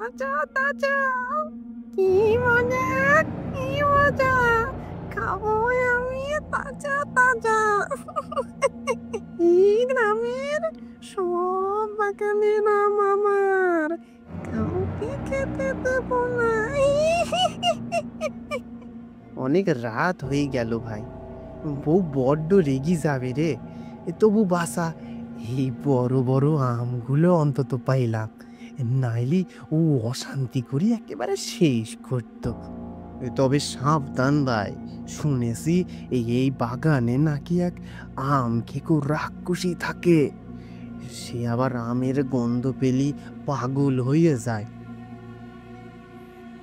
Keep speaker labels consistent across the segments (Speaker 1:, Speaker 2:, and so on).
Speaker 1: তাজা তাজা, কি মজা, কি মজা, খাবো আমি তাজা তাজা। এই গ্রামের সব বাগানের আম আমার, কাউকে খেতে দেবো না।
Speaker 2: অনেক রাত হয়ে গেল ভাই, বউ বড্ড রেগে যাবে রে। তবু বাসা, এই বড় বড় আমগুলো অন্তত পাইলাম, নাইলে ও অশান্তি করে একেবারে শেষ করতো। তবে সাবধান ভাই, শুনেছি এই বাগানে নাকি এক আম খেকো রাক্ষসী থাকে। সে আবার আমের গন্ধ পেলি পাগল হয়ে যায়।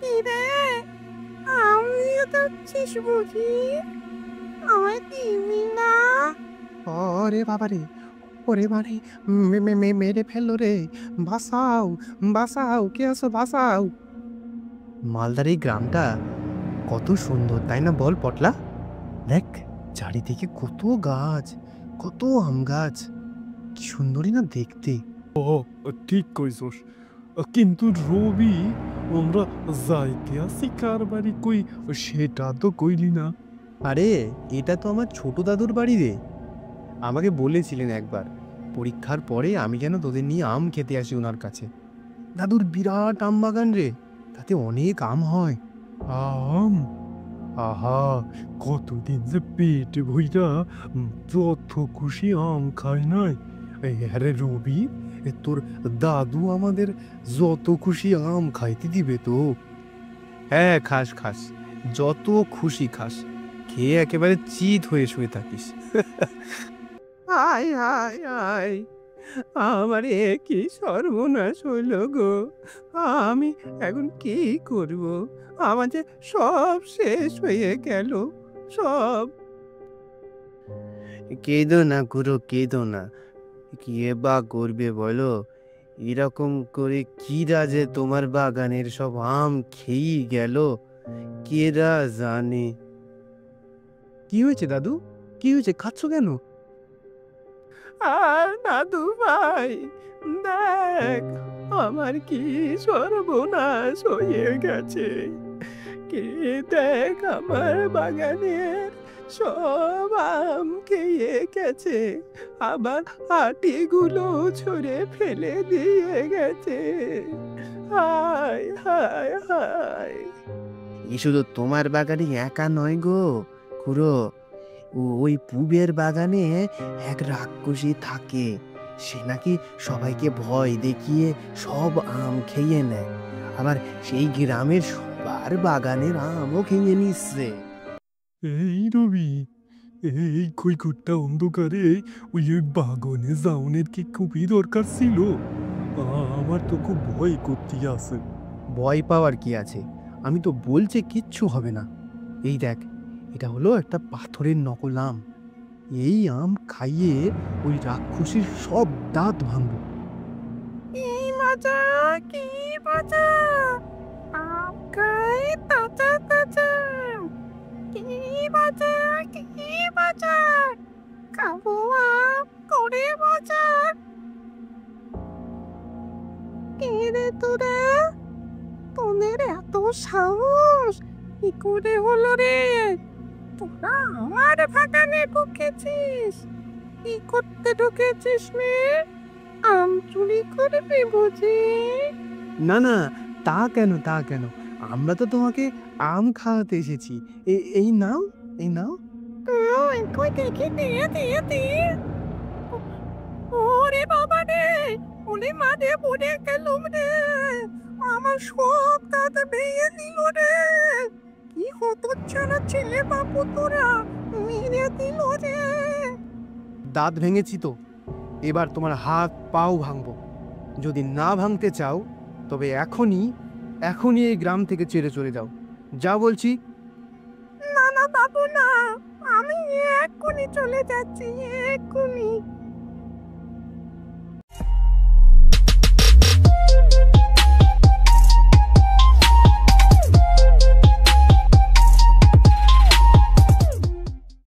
Speaker 1: কি রে, আম নিয়ে যাচ্ছিস বুঝি? আমায় দিবি না?
Speaker 2: ওরে বাবারে, ওরে বাড়ি, মেরে ফেললো রে, বাঁচাও, বাঁচাও, কে আছো, বাঁচাও। মালদার এই গ্রামটা কত সুন্দর, তাই না বল পটলা? দেখ, চারিদিকে কত গাছ, কত আম গাছ, কি সুন্দরই না দেখতে।
Speaker 3: ঠিক কইছস, কিন্তু রবি, আমরা যাইতে আসি কার বাড়ি কই সেটা তো কইলি না।
Speaker 2: আরে, এটা তো আমার ছোট দাদুর বাড়ি রে। আমাকে বলেছিলেন একবার, পরীক্ষার পরে আমি যেন তোদের নিয়ে আম খেতে আসি ওনার কাছে। দাদুর বিরাট আম বাগান রে, তাতে অনেক আম হয়।
Speaker 3: আম, আহা, কতদিন যে পেট ভইরা যত খুশি আম খায় নাই। আরে রবি, তোর দাদু আমাদের যত খুশি আম খাইতে দিবে তো।
Speaker 2: হ্যাঁ, খাস খাস, যত খুশি খাস, খেয়ে একেবারে চিত হয়ে শুয়ে থাকিস। আয় আয় আয়, আমার এ কি সর্বনাশ হইল গো, আমি এখন কি করব? আমার যে সব শেষ হয়ে গেল, সব। কেঁদো না গুরু, কেঁদো না, কি বা করবে বলো? এরকম করে কিরা যে তোমার বাগানের সব আম খেয়ে গেল, কেরা জানে। কি হয়েছে দাদু, কি হয়েছে, খাচ্ছ কেন? আর দাদু ভাই, দেখ আমার কি সর্বনাশ হয়ে গেছে। কে, দেখ আমার বাগানের সব আম খেয়ে গেছে, আবার আটিগুলো ছুঁড়ে ফেলে দিয়ে গেছে। হায় হায় হায়। এ শুধু তোমার বাগানে একা নয় গো খুড়ো, ওই পূবের বাগানে এক রাক্ষসী থাকে। সে নাকি সবাইকে ভয় দেখিয়ে সব আম খেয়ে নেয়, আবার সেই গ্রামের সবার বাগানের আমও খেয়ে নিচ্ছে।
Speaker 3: এই রবি, এই কৈকুটটা অন্ধকারে ওই ওই বাগানে যাওনের কি খুবই দরকার ছিল? আমার তো খুব ভয় করতে আছে।
Speaker 2: ভয় পাওয়ার কি আছে, আমি তো বলছি কিচ্ছু হবে না। এই দেখ, এটা হলো একটা পাথরের নকল আম। এই আম খাইয়ে ওই রাক্ষসীর সব দাঁত ভাঙবো।
Speaker 1: কি মজা, কি মজা, আম খাই তাজা তাজা, কি মজা, কি মজা, খাবো আম করে মজা। কে রে তোরা, তোদের এত সাহস কি করে হলো রে? তোরা আমার বাগানে ঢুকেছিস, কি করতে ঢুকেছিস রে? আম চুরি করবি বুঝি?
Speaker 2: না না, তা কেন, তা কেন, আমরা তো তোমাকে আম খাওয়াতে এসেছি। এই নাও, এই নাও।
Speaker 1: কই কই দেখি, দিয়ে দিয়ে দিয়ে। ওরে বাবা রে, ওরে মা রে, পড়ে গেলুম রে, আমার সব দাঁত ভেঙে দিল রে। কি হতচ্ছাড়া ছেলে বাপু তোরা, মেরে দিল রে।
Speaker 2: দাঁত ভেঙেছি তো, এবার তোমার হাত পাও ভাঙবো। যদি না ভাঙতে চাও তবে এখনই, এখনই এই গ্রাম থেকে ছেড়ে চলে যাও, যা বলছি।
Speaker 1: না না বাবু না, আমি এক্ষুনি চলে যাচ্ছি, এক্ষুনি।